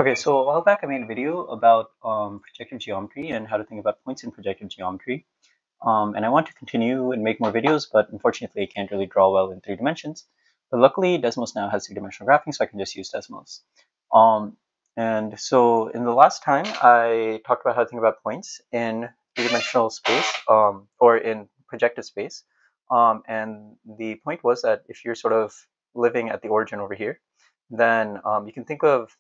Okay, so a while back I made a video about projective geometry and how to think about points in projective geometry. And I want to continue and make more videos, but unfortunately I can't really draw well in 3 dimensions. But luckily Desmos now has 3-dimensional graphing, so I can just use Desmos. And so in the last time I talked about how to think about points in 3-dimensional space or in projective space. And the point was that if you're sort of living at the origin over here, then you can think of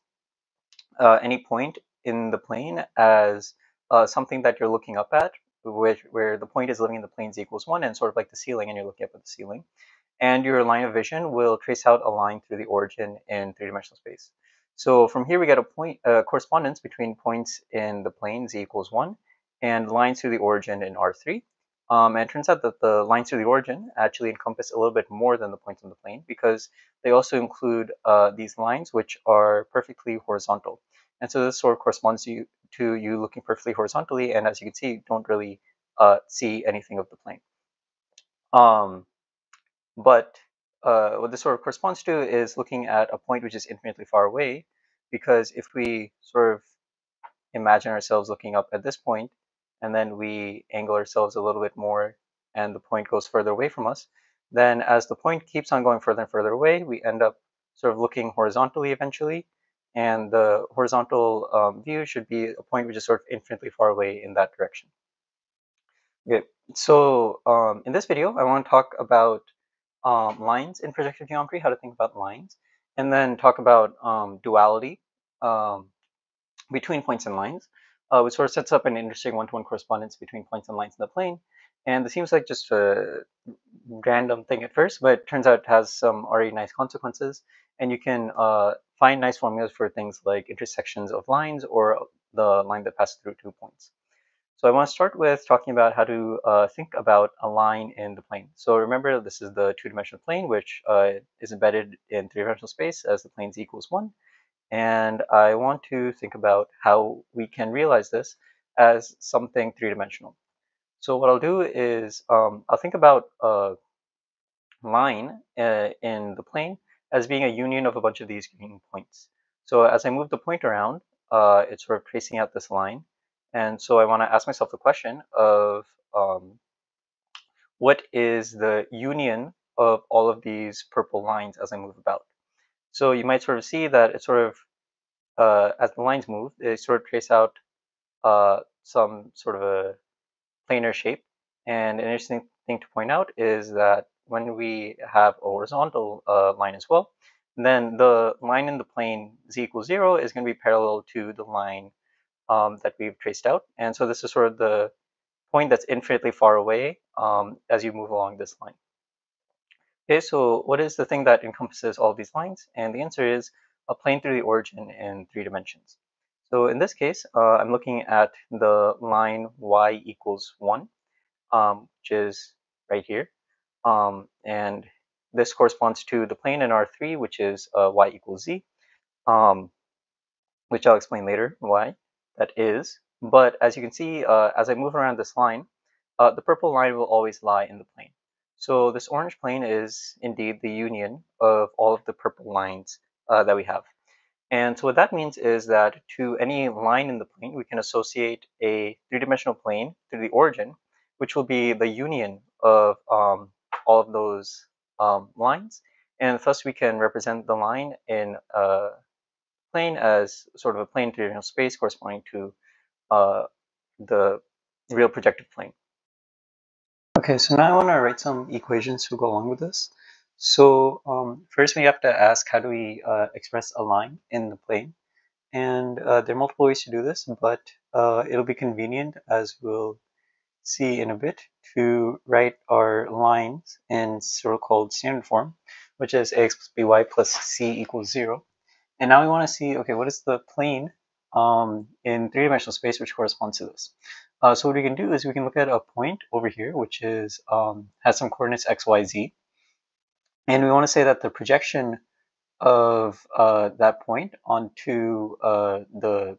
any point in the plane as something that you're looking up at, where the point is living in the plane z equals 1 and sort of like the ceiling, and you're looking up at the ceiling. And your line of vision will trace out a line through the origin in 3-dimensional space. So from here we get a point correspondence between points in the plane z equals 1 and lines through the origin in R3. And it turns out that the lines through the origin actually encompass a little bit more than the points on the plane, because they also include these lines which are perfectly horizontal. And so this sort of corresponds to you looking perfectly horizontally, and as you can see, you don't really see anything of the plane. But what this sort of corresponds to is looking at a point which is infinitely far away, because if we sort of imagine ourselves looking up at this point, and then we angle ourselves a little bit more, and the point goes further away from us, then as the point keeps on going further and further away, we end up sort of looking horizontally eventually, and the horizontal view should be a point which is sort of infinitely far away in that direction. Okay, so in this video, I want to talk about lines in projective geometry, how to think about lines, and then talk about duality between points and lines, which sort of sets up an interesting one-to-one correspondence between points and lines in the plane. And it seems like just a random thing at first, but it turns out it has some already nice consequences, and you can find nice formulas for things like intersections of lines or the line that passes through 2 points. So I want to start with talking about how to think about a line in the plane. So remember, this is the 2-dimensional plane, which is embedded in 3-dimensional space as the plane z equals 1. And I want to think about how we can realize this as something 3-dimensional. So what I'll do is I'll think about a line in the plane as being a union of a bunch of these green points. So as I move the point around, it's sort of tracing out this line. And so I want to ask myself the question of what is the union of all of these purple lines as I move about? So you might sort of see that it's sort of, as the lines move, they sort of trace out some sort of a planar shape. And an interesting thing to point out is that when we have a horizontal line as well, then the line in the plane z equals 0 is going to be parallel to the line that we've traced out. And so this is sort of the point that's infinitely far away as you move along this line. Okay, so what is the thing that encompasses all these lines? And the answer is a plane through the origin in 3 dimensions. So in this case, I'm looking at the line y equals 1, which is right here. And this corresponds to the plane in R3, which is y equals z, which I'll explain later why that is. But as you can see, as I move around this line, the purple line will always lie in the plane. So this orange plane is indeed the union of all of the purple lines that we have. And so what that means is that to any line in the plane, we can associate a 3-dimensional plane through the origin, which will be the union of all of those lines. And thus we can represent the line in a plane as sort of a plane 3-dimensional space corresponding to the real projective plane. Okay, so now I want to write some equations to go along with this. So first we have to ask, how do we express a line in the plane? And there are multiple ways to do this, but it'll be convenient, as we'll see in a bit, to write our lines in so-called standard form, which is ax plus by plus c equals 0. And now we want to see, okay, what is the plane in 3-dimensional space which corresponds to this? So what we can do is we can look at a point over here, which is has some coordinates x, y, z. And we want to say that the projection of that point onto the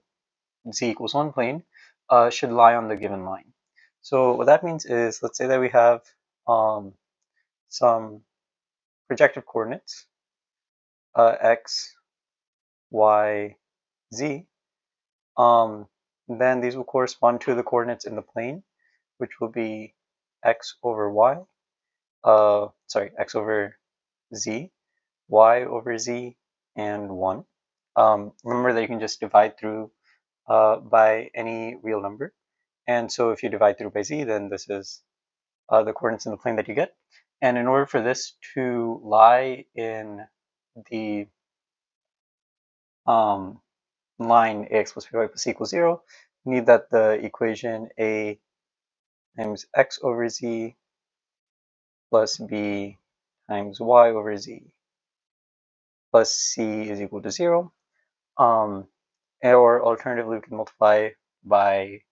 z equals 1 plane should lie on the given line. So what that means is, let's say that we have some projective coordinates, x, y, z, then these will correspond to the coordinates in the plane, which will be x over y, x over z, y over z, and 1. Remember that you can just divide through by any real number. And so if you divide through by z, then this is the coordinates in the plane that you get. And in order for this to lie in the line ax plus by plus equals 0, we need that the equation a times x over z plus b times y over z plus c is equal to 0. Or alternatively, we can multiply by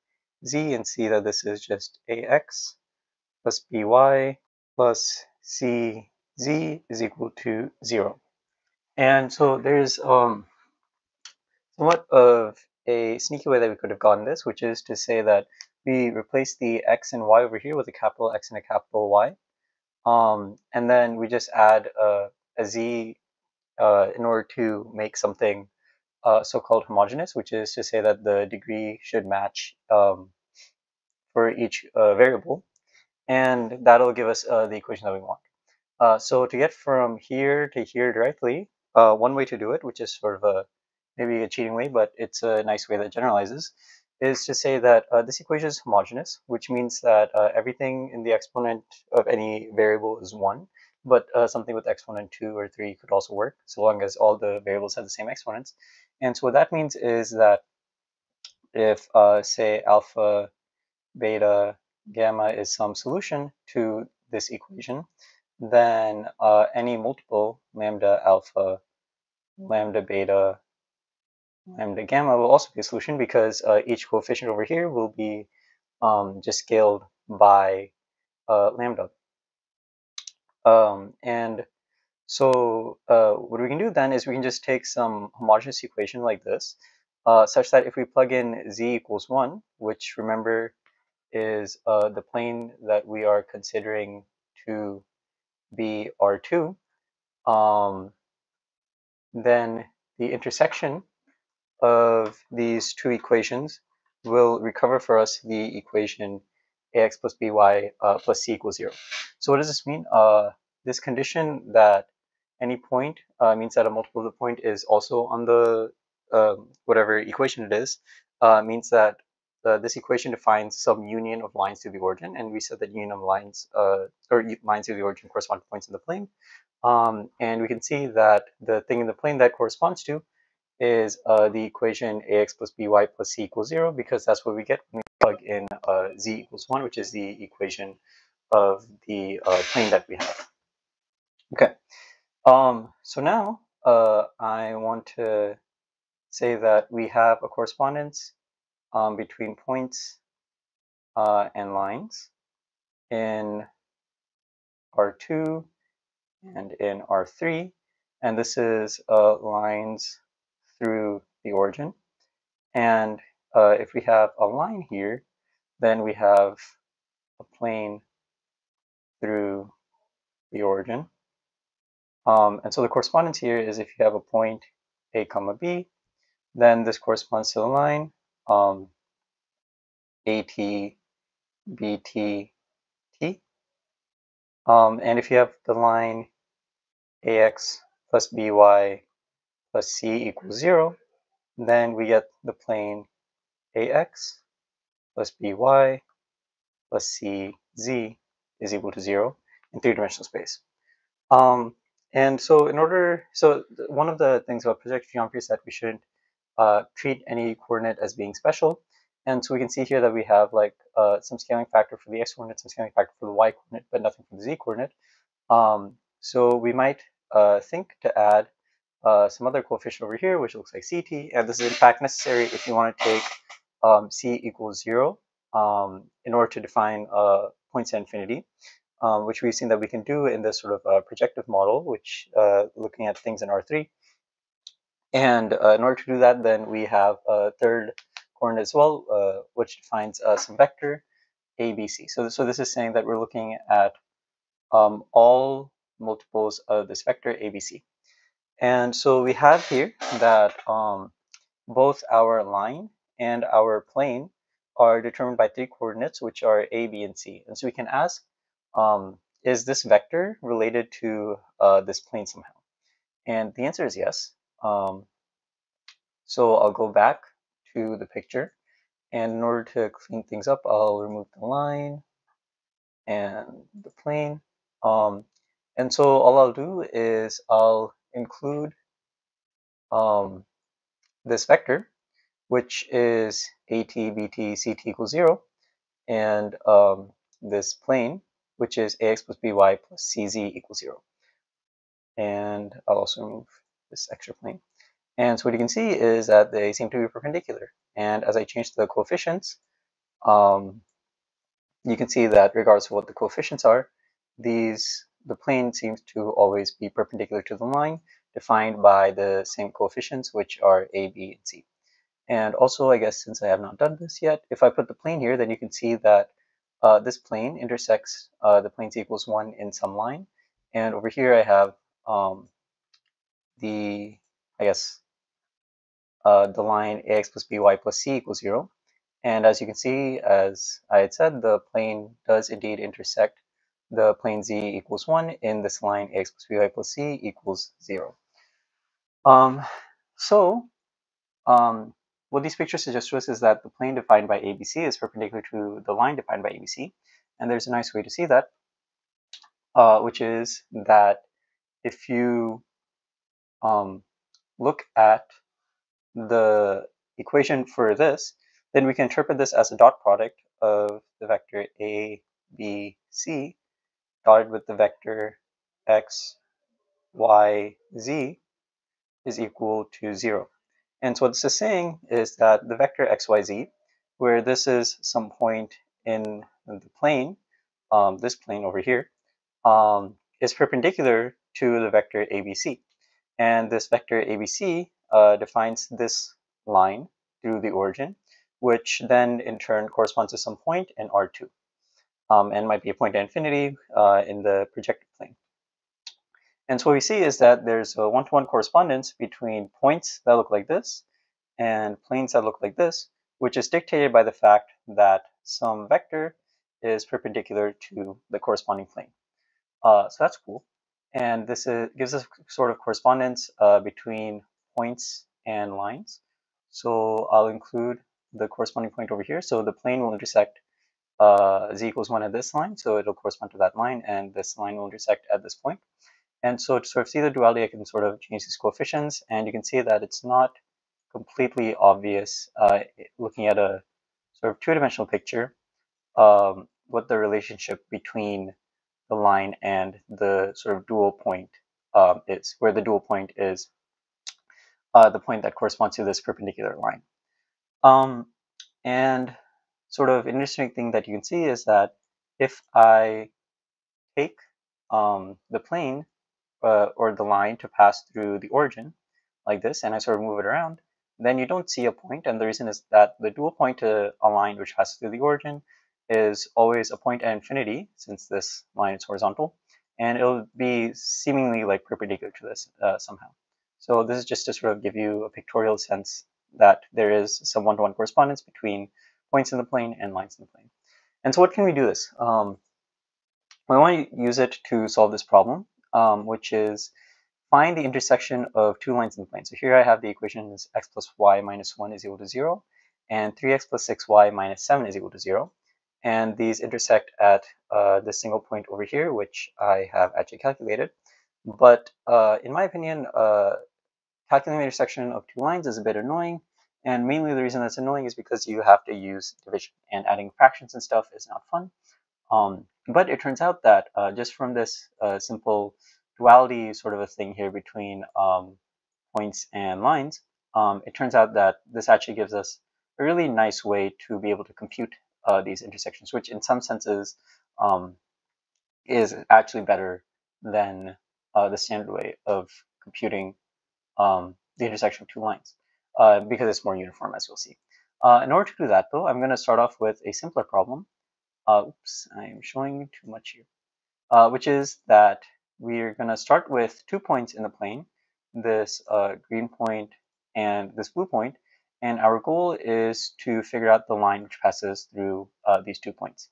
z and see that this is just ax plus by plus cz is equal to 0. And so there's somewhat of a sneaky way that we could have gotten this, which is to say that we replace the x and y over here with a capital X and a capital Y. And then we just add a z in order to make something so-called homogeneous, which is to say that the degree should match for each variable, and that'll give us the equation that we want. So to get from here to here directly, one way to do it, which is sort of maybe a cheating way, but it's a nice way that generalizes, is to say that this equation is homogeneous, which means that everything in the exponent of any variable is 1, but something with exponent 2 or 3 could also work, so long as all the variables have the same exponents. And so what that means is that if, say, alpha, beta, gamma is some solution to this equation, then any multiple, lambda alpha, lambda beta, lambda gamma, will also be a solution because each coefficient over here will be just scaled by lambda. And so what we can do then is we can just take some homogeneous equation like this, such that if we plug in z equals 1, which remember is the plane that we are considering to be R2, then the intersection of these two equations will recover for us the equation ax plus by plus c equals 0. So what does this mean? This condition that any point means that a multiple of the point is also on the whatever equation it is, means that this equation defines some union of lines to the origin, and we said that union of lines or lines to the origin correspond to points in the plane. And we can see that the thing in the plane that corresponds to is the equation ax plus by plus c equals 0, because that's what we get when we plug in z equals 1, which is the equation of the plane that we have. Okay, so now I want to say that we have a correspondence between points and lines in R2 and in R3, and this is lines through the origin. And if we have a line here, then we have a plane through the origin. And so the correspondence here is if you have a point a comma b, then this corresponds to the line at, bt, t. And if you have the line ax plus by plus c equals 0, then we get the plane ax plus by plus cz is equal to 0 in three-dimensional space. And so one of the things about projective geometry is that we shouldn't treat any coordinate as being special. And so we can see here that we have like some scaling factor for the x coordinate, some scaling factor for the y coordinate, but nothing for the z coordinate. So we might think to add some other coefficient over here, which looks like ct, and this is in fact necessary if you want to take c equals 0 in order to define points at infinity, which we've seen that we can do in this sort of projective model, which looking at things in R3. And in order to do that, then we have a third coordinate as well, which defines some vector ABC. So this is saying that we're looking at all multiples of this vector ABC. And so we have here that both our line and our plane are determined by 3 coordinates, which are A, B, and C. And so we can ask, is this vector related to this plane somehow? And the answer is yes. So I'll go back to the picture, and in order to clean things up, I'll remove the line and the plane. And so all I'll do is I'll include this vector, which is AT, BT, CT equals 0, and this plane, which is AX plus BY plus CZ equals 0. And I'll also remove this extra plane. And so what you can see is that they seem to be perpendicular. And as I change the coefficients, you can see that regardless of what the coefficients are, the plane seems to always be perpendicular to the line, defined by the same coefficients, which are A, B, and C. And also, I guess since I have not done this yet, if I put the plane here, then you can see that this plane intersects the plane z equals 1 in some line. And over here I have the line ax plus by plus c equals 0. And as you can see, as I had said, the plane does indeed intersect the plane z equals 1 in this line ax plus by plus c equals 0. What these pictures suggest to us is that the plane defined by ABC is perpendicular to the line defined by ABC. And there's a nice way to see that, which is that if you look at the equation for this, then we can interpret this as a dot product of the vector A, B, C dotted with the vector X, Y, Z is equal to 0. And so what this is saying is that the vector xyz, where this is some point in the plane, this plane over here, is perpendicular to the vector abc. And this vector abc defines this line through the origin, which then in turn corresponds to some point in R2, and might be a point at infinity in the projective plane. And so what we see is that there's a one-to-one correspondence between points that look like this and planes that look like this, which is dictated by the fact that some vector is perpendicular to the corresponding plane. So that's cool. And this gives us sort of correspondence between points and lines. So I'll include the corresponding point over here. So the plane will intersect z equals 1 at this line, so it'll correspond to that line, and this line will intersect at this point. And so to sort of see the duality, I can sort of change these coefficients, and you can see that it's not completely obvious looking at a sort of two-dimensional picture what the relationship between the line and the sort of dual point is, where the dual point is the point that corresponds to this perpendicular line. And sort of an interesting thing that you can see is that if I take the plane or the line to pass through the origin like this, and I sort of move it around, then you don't see a point. And the reason is that the dual point to a line which passes through the origin is always a point at infinity, since this line is horizontal, and it'll be seemingly like perpendicular to this somehow. So this is just to sort of give you a pictorial sense that there is some one-to-one correspondence between points in the plane and lines in the plane. And so what can we do this? We want to use it to solve this problem, which is find the intersection of two lines in the plane. So here I have the equation is x plus y minus 1 is equal to 0, and 3x plus 6y minus 7 is equal to 0. And these intersect at this single point over here, which I have actually calculated. But in my opinion, calculating the intersection of two lines is a bit annoying. And mainly the reason that's annoying is because you have to use division, and adding fractions and stuff is not fun. But it turns out that just from this simple duality sort of a thing here between points and lines, it turns out that this actually gives us a really nice way to be able to compute these intersections, which in some senses is actually better than the standard way of computing the intersection of two lines, because it's more uniform, as you'll see. In order to do that, though, I'm going to start off with a simpler problem. Oops, I'm showing too much here, which is that we're going to start with 2 points in the plane, this green point and this blue point, and our goal is to figure out the line which passes through these 2 points.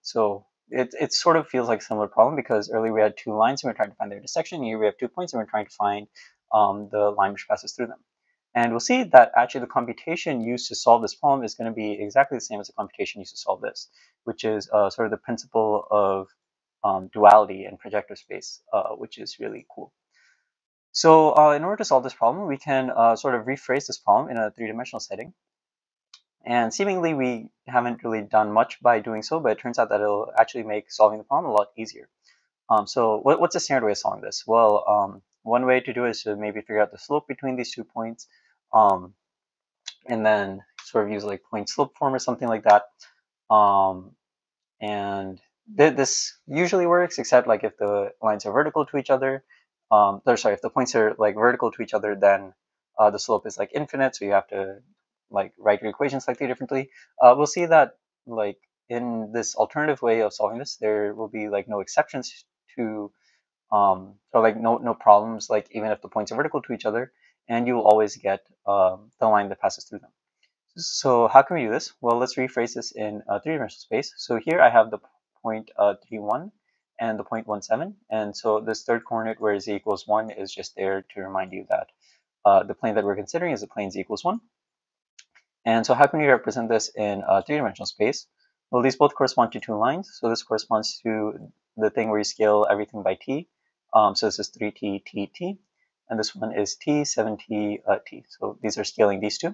So it sort of feels like a similar problem because earlier we had 2 lines and we're trying to find their intersection. Here we have 2 points and we're trying to find the line which passes through them. And we'll see that actually the computation used to solve this problem is going to be exactly the same as the computation used to solve this, which is sort of the principle of duality in projective space, which is really cool. So in order to solve this problem, we can sort of rephrase this problem in a 3-dimensional setting. And seemingly we haven't really done much by doing so, but it turns out that it'll actually make solving the problem a lot easier. So what's the standard way of solving this? Well, one way to do it is to maybe figure out the slope between these 2 points, and then sort of use like point slope form or something like that. And this usually works, except like if the lines are vertical to each other. If the points are like vertical to each other, then the slope is like infinite, so you have to like write your equation slightly differently. We'll see that like in this alternative way of solving this, there will be like no exceptions to or like no problems, like even if the points are vertical to each other, and you will always get the line that passes through them. So how can we do this? Well, let's rephrase this in a 3-dimensional space. So here I have the point 3, 1 and the point 1, 7. And so this third coordinate where z equals 1 is just there to remind you that the plane that we're considering is the plane z equals 1. And so how can we represent this in a 3-dimensional space? Well, these both correspond to 2 lines. So this corresponds to the thing where you scale everything by t. So this is 3t, t, t. And this one is t, 7t, t. So these are scaling these 2.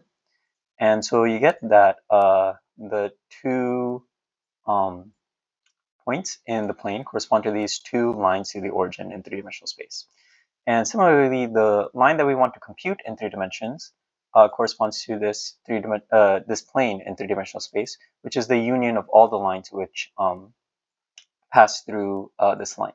And so you get that the 2 points in the plane correspond to these 2 lines to the origin in 3-dimensional space. And similarly, the line that we want to compute in 3 dimensions corresponds to this this plane in 3-dimensional space, which is the union of all the lines which pass through this line.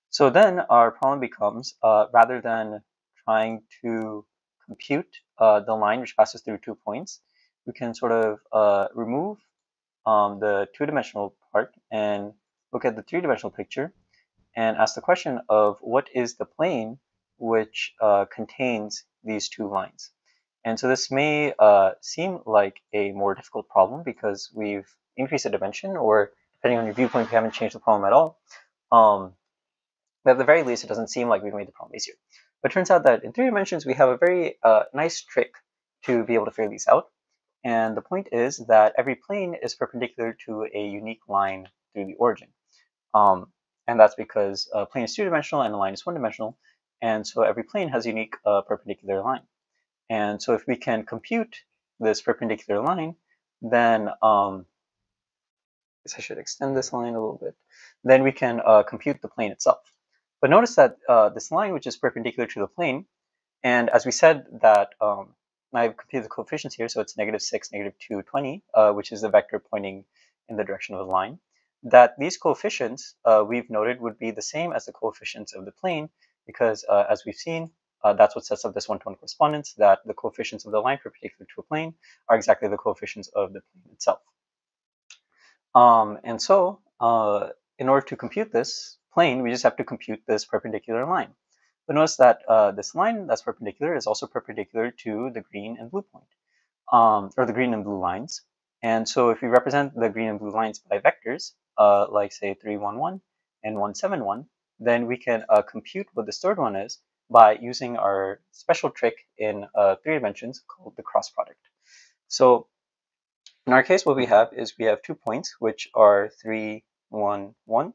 So then our problem becomes, rather than trying to compute the line which passes through 2 points, we can sort of remove the 2-dimensional part and look at the 3-dimensional picture and ask the question of what is the plane which contains these 2 lines. And so this may seem like a more difficult problem because we've increased the dimension, or depending on your viewpoint, we haven't changed the problem at all. But at the very least, it doesn't seem like we've made the problem easier. But it turns out that in 3 dimensions, we have a very nice trick to be able to figure these out. And the point is that every plane is perpendicular to a unique line through the origin. And that's because a plane is 2-dimensional and a line is 1-dimensional. And so every plane has a unique perpendicular line. And so if we can compute this perpendicular line, then I guess I should extend this line a little bit. Then we can compute the plane itself. But notice that this line, which is perpendicular to the plane, and as we said that I've computed the coefficients here, so it's -6, -2, 20, which is the vector pointing in the direction of the line, that these coefficients we've noted would be the same as the coefficients of the plane, because as we've seen, that's what sets up this one-to-one correspondence, that the coefficients of the line perpendicular to a plane are exactly the coefficients of the plane itself. And so in order to compute this plane, we just have to compute this perpendicular line. But notice that this line that's perpendicular is also perpendicular to the green and blue point, or the green and blue lines. And so if we represent the green and blue lines by vectors, like say 3, 1, 1 and 1, 7, 1, then we can compute what this third one is by using our special trick in 3 dimensions called the cross product. So in our case, what we have is we have 2 points, which are 3, 1, 1.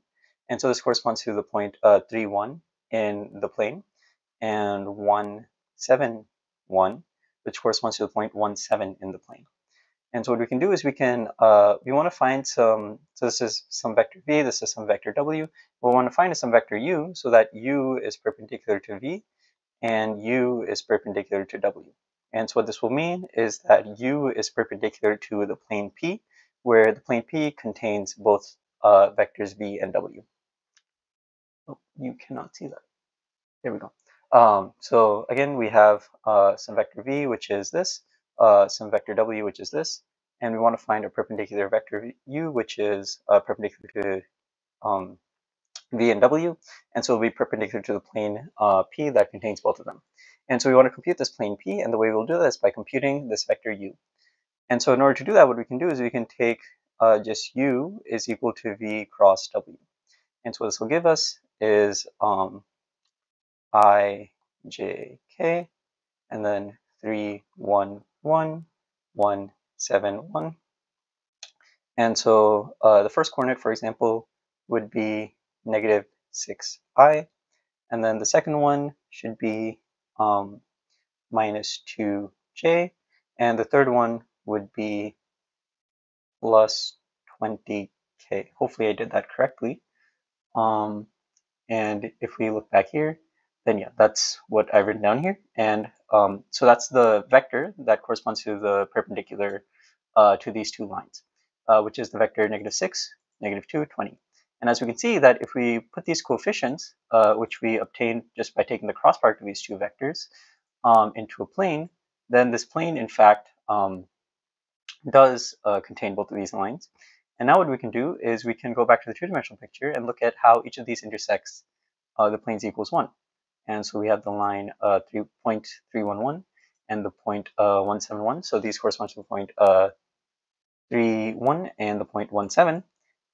And so this corresponds to the point 3, 1 in the plane, and 1, 7, 1, which corresponds to the point 1, 7 in the plane. And so what we can do is we want to find some, so this is some vector v, this is some vector w. What we want to find is some vector u, so that u is perpendicular to v, and u is perpendicular to w. And so what this will mean is that u is perpendicular to the plane P, where the plane P contains both vectors v and w. Oh, you cannot see that. There we go. So again, we have some vector v, which is this, some vector w, which is this, and we want to find a perpendicular vector u, which is perpendicular to v and w, and so it'll be perpendicular to the plane P that contains both of them. And so we want to compute this plane P, and the way we'll do this by computing this vector U. And so in order to do that, what we can do is we can take just U is equal to V cross W. And so what this will give us is I, J, K, and then 3, 1, 1, 1, 7, 1. And so the first coordinate, for example, would be negative 6i. And then the second one should be minus 2j. And the third one would be plus 20k. Hopefully I did that correctly. And if we look back here, then yeah, that's what I've written down here. And so that's the vector that corresponds to the perpendicular to these two lines, which is the vector negative 6, negative 2, 20. And as we can see that if we put these coefficients, which we obtained just by taking the cross product of these two vectors into a plane, then this plane, in fact, does contain both of these lines. And now what we can do is we can go back to the two-dimensional picture and look at how each of these intersects the planes equals 1. And so we have the line 3.311 and the point 171. So these correspond to the point 3.1 and the point 1.7.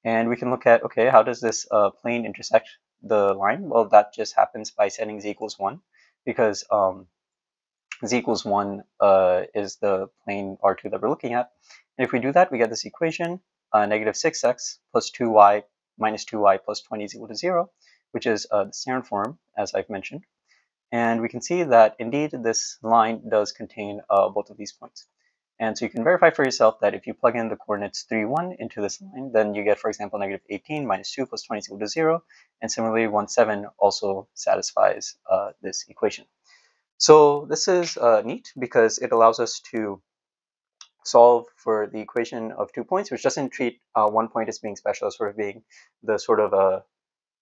And we can look at, okay, how does this plane intersect the line? Well, that just happens by setting z equals 1, because z equals 1 is the plane R2 that we're looking at. And if we do that, we get this equation, negative 6x plus 2y minus 2y plus 20 is equal to 0, which is the standard form, as I've mentioned. And we can see that indeed this line does contain both of these points. And so you can verify for yourself that if you plug in the coordinates 3, 1 into this line, then you get, for example, negative 18 minus 2 plus 20 is equal to 0. And similarly, 1, 7 also satisfies this equation. So this is neat because it allows us to solve for the equation of 2 points, which doesn't treat one point as being special, as sort of being the sort of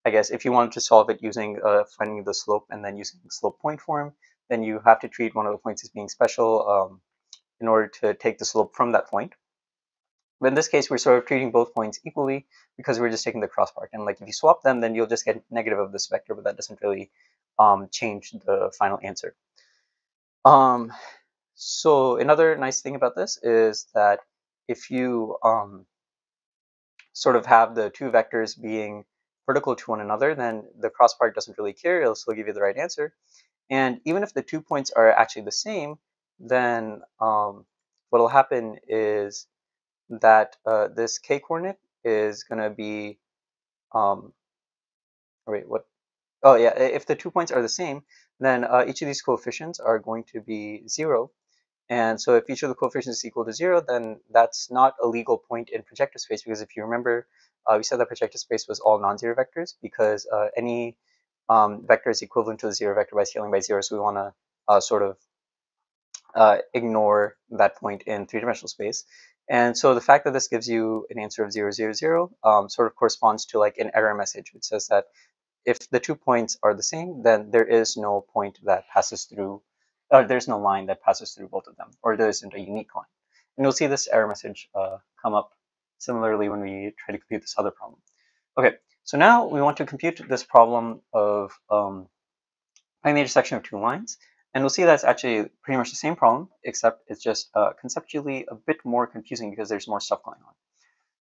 I guess if you wanted to solve it using finding the slope and then using the slope point form, then you have to treat one of the points as being special in order to take the slope from that point. But in this case, we're sort of treating both points equally because we're just taking the cross product. And like if you swap them, then you'll just get negative of this vector, but that doesn't really change the final answer. So another nice thing about this is that if you sort of have the two vectors being vertical to one another, then the cross product doesn't really care. It'll still give you the right answer. And even if the 2 points are actually the same, then what will happen is that this k coordinate is going to be, wait, what? Oh yeah, if the 2 points are the same, then each of these coefficients are going to be 0. And so if each of the coefficients is equal to 0, then that's not a legal point in projective space, because if you remember, we said that projective space was all non-zero vectors, because any vector is equivalent to a 0 vector by scaling by 0, so we want to sort of ignore that point in three-dimensional space. And so the fact that this gives you an answer of 0, 0, 0 sort of corresponds to like an error message, which says that if the 2 points are the same, then there is no point that passes through, there's no line that passes through both of them, or there isn't a unique line. And you'll see this error message come up similarly when we try to compute this other problem. Okay, so now we want to compute this problem of finding the intersection of two lines. And we'll see that's actually pretty much the same problem, except it's just conceptually a bit more confusing because there's more stuff going on.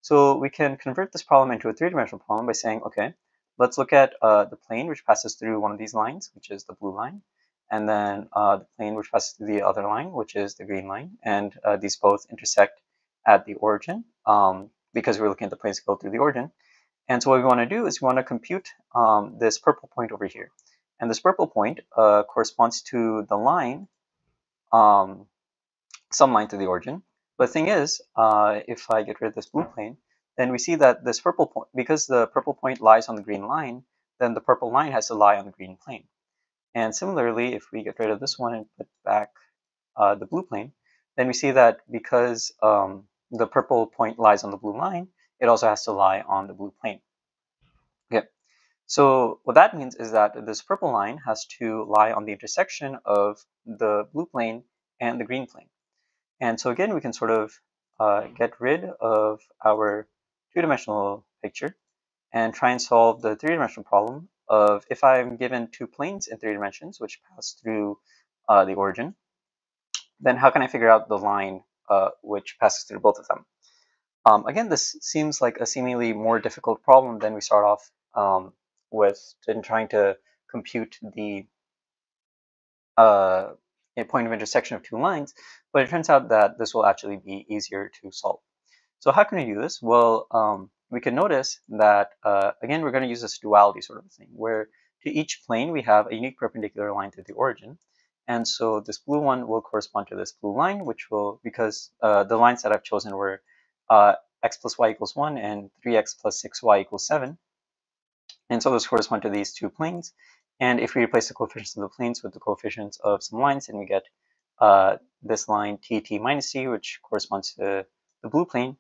So we can convert this problem into a three-dimensional problem by saying, okay, let's look at the plane which passes through one of these lines, which is the blue line, and then the plane which passes through the other line, which is the green line, and these both intersect at the origin because we're looking at the planes that go through the origin. And so what we want to do is we want to compute this purple point over here. And this purple point corresponds to the line, some line through the origin. But the thing is, if I get rid of this blue plane, then we see that this purple point, because the purple point lies on the green line, then the purple line has to lie on the green plane. And similarly, if we get rid of this one and put back the blue plane, then we see that because the purple point lies on the blue line, it also has to lie on the blue plane. Okay. So what that means is that this purple line has to lie on the intersection of the blue plane and the green plane. And so again, we can sort of get rid of our two-dimensional picture and try and solve the three-dimensional problem of if I'm given two planes in 3 dimensions which pass through the origin, then how can I figure out the line which passes through both of them? Again, this seems like a seemingly more difficult problem than we start off with in trying to compute the point of intersection of two lines, but it turns out that this will actually be easier to solve. So how can we do this? Well, we can notice that, again, we're going to use this duality sort of thing, where to each plane we have a unique perpendicular line to the origin. And so this blue one will correspond to this blue line, which will, because the lines that I've chosen were x plus y equals 1 and 3x plus 6y equals 7. And so those correspond to these two planes. And if we replace the coefficients of the planes with the coefficients of some lines, then we get this line t minus t, which corresponds to the blue plane,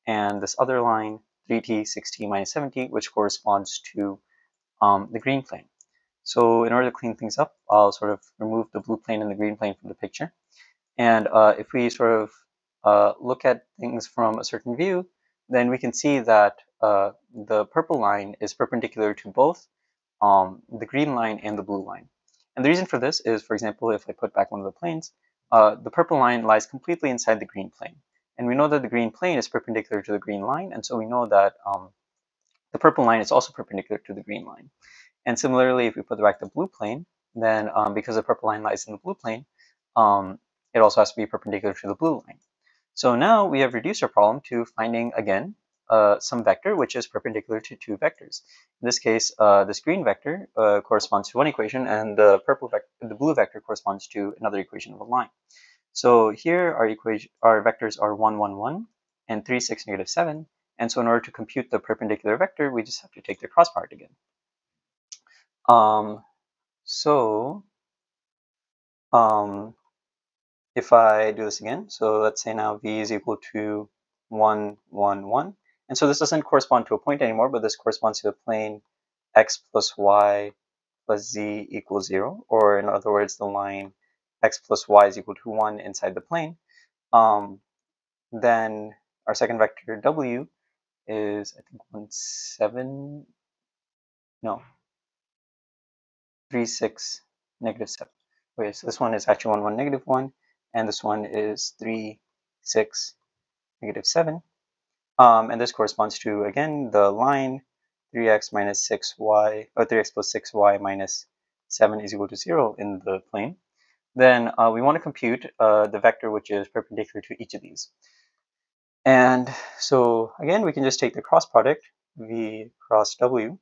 and this other line 3t 6t minus 7t, which corresponds to the green plane. So in order to clean things up, I'll sort of remove the blue plane and the green plane from the picture. And if we sort of look at things from a certain view, then we can see that the purple line is perpendicular to both the green line and the blue line. And the reason for this is, for example, if I put back one of the planes, the purple line lies completely inside the green plane. And we know that the green plane is perpendicular to the green line, and so we know that the purple line is also perpendicular to the green line. And similarly, if we put back the blue plane, then because the purple line lies in the blue plane, it also has to be perpendicular to the blue line. So now we have reduced our problem to finding, again, some vector which is perpendicular to two vectors. In this case, this green vector corresponds to one equation, and the blue vector corresponds to another equation of a line. So here our vectors are 1, 1, 1, and 3, 6, negative 7. And so in order to compute the perpendicular vector, we just have to take the cross product again. If I do this again, so let's say now v is equal to 1, 1, 1. And so this doesn't correspond to a point anymore, but this corresponds to the plane x plus y plus z equals 0, or in other words, the line x plus y is equal to 1 inside the plane. Then our second vector w is, I think, 1, 7, no, 3, 6, negative 7. Okay, so this one is actually 1, 1, negative 1, and this one is 3, 6, negative 7. And this corresponds to, again, the line 3x minus 6y, or 3x plus 6y minus 7 is equal to 0 in the plane. Then we want to compute the vector which is perpendicular to each of these. And so, again, we can just take the cross product, v cross w,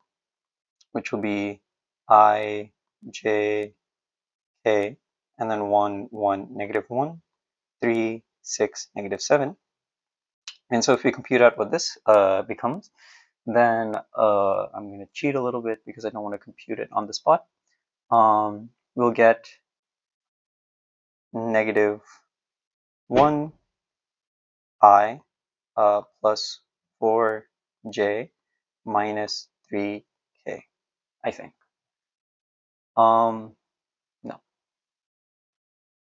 which will be I, j, k, and then 1, 1, negative 1, 3, 6, negative 7. And so if we compute out what this becomes, then I'm going to cheat a little bit because I don't want to compute it on the spot. We'll get negative 1 I plus 4j minus 3k, I think. No,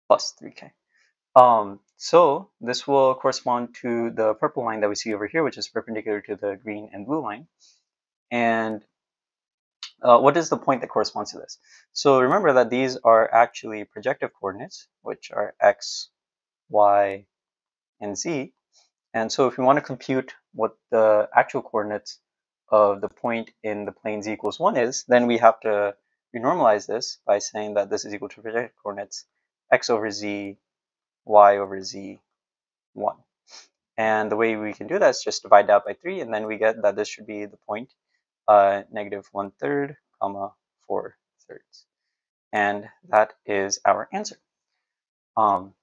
plus 3k. So this will correspond to the purple line that we see over here, which is perpendicular to the green and blue line. And what is the point that corresponds to this? So remember that these are actually projective coordinates, which are x, y, and z. And so if we want to compute what the actual coordinates of the point in the plane z equals 1 is, then we have to renormalize this by saying that this is equal to projective coordinates x over z, y over z, 1. And the way we can do that is just divide that by 3, and then we get that this should be the point negative 1/3, comma 4/3. And that is our answer. And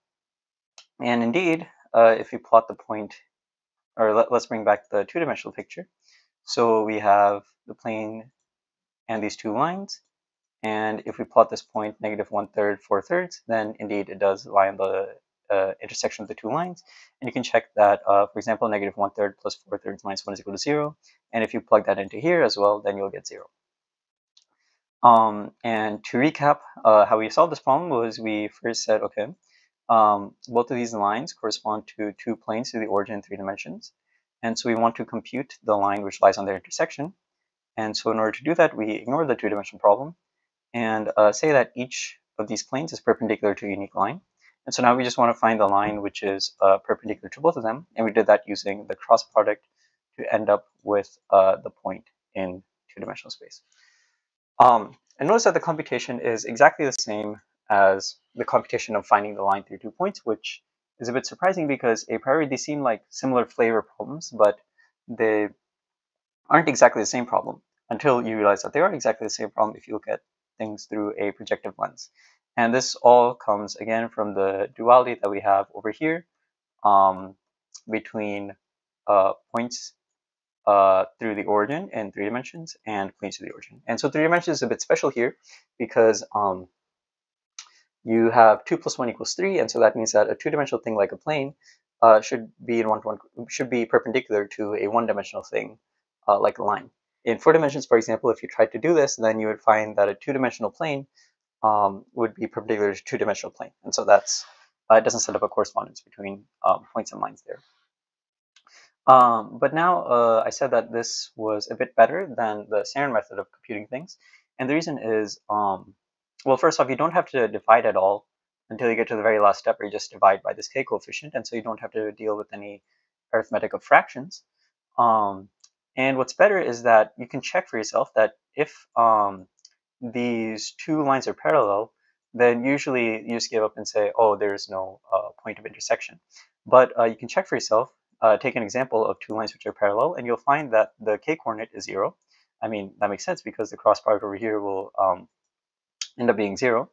indeed, if we plot the point, or let's bring back the two-dimensional picture. So we have the plane and these two lines. And if we plot this point negative 1/3, 4/3, then indeed it does lie on the intersection of the two lines. And you can check that, for example, negative 1/3 plus 4/3 minus 1 is equal to 0. And if you plug that into here as well, then you'll get 0. And to recap, how we solved this problem was we first said, okay, both of these lines correspond to two planes to the origin in 3 dimensions. And so we want to compute the line which lies on their intersection. And so in order to do that, we ignore the two-dimensional problem and say that each of these planes is perpendicular to a unique line. And so now we just want to find the line which is perpendicular to both of them, and we did that using the cross product to end up with the point in two-dimensional space. And notice that the computation is exactly the same as the computation of finding the line through 2 points, which is a bit surprising because a priori they seem like similar flavor problems, but they aren't exactly the same problem until you realize that they are exactly the same problem if you look at things through a projective lens. And this all comes again from the duality that we have over here between points through the origin in 3 dimensions and planes through the origin. And so 3 dimensions is a bit special here because you have 2 plus 1 equals 3, and so that means that a 2-dimensional thing like a plane should be should be perpendicular to a 1-dimensional thing like a line. In 4 dimensions, for example, if you tried to do this, then you would find that a 2-dimensional plane would be perpendicular to a 2-dimensional plane, and so that's it doesn't set up a correspondence between points and lines there. But now I said that this was a bit better than the standard method of computing things, and the reason is, well, first off, you don't have to divide at all until you get to the very last step where you just divide by this k coefficient, and so you don't have to deal with any arithmetic of fractions. And what's better is that you can check for yourself that if these 2 lines are parallel, then usually you just give up and say, oh, there's no point of intersection. But you can check for yourself. Take an example of 2 lines which are parallel, and you'll find that the k-coordinate is 0. I mean, that makes sense because the cross product over here will end up being 0.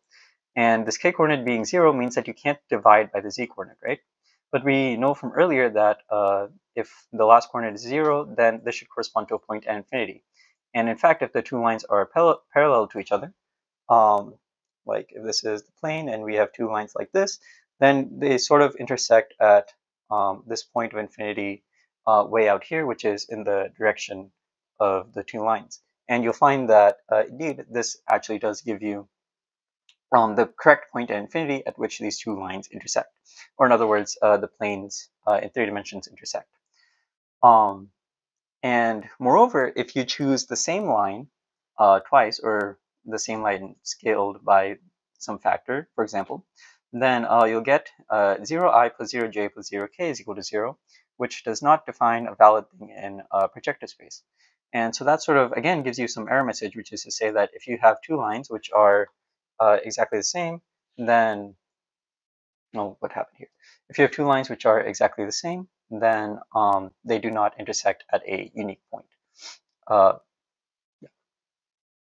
And this k-coordinate being 0 means that you can't divide by the z-coordinate, right? But we know from earlier that if the last coordinate is 0, then this should correspond to a point at infinity. And in fact, if the 2 lines are parallel to each other, like if this is the plane and we have 2 lines like this, then they sort of intersect at this point of infinity way out here, which is in the direction of the 2 lines. And you'll find that indeed this actually does give you the correct point at infinity at which these 2 lines intersect. Or in other words, the planes in 3 dimensions intersect. And moreover, if you choose the same line twice, or the same line scaled by some factor, for example, then you'll get 0i plus 0j plus 0k is equal to 0, which does not define a valid thing in projective space. And so that sort of, again, gives you some error message, which is to say that if you have 2 lines which are exactly the same, then, no, what happened here? If you have 2 lines which are exactly the same, then they do not intersect at a unique point.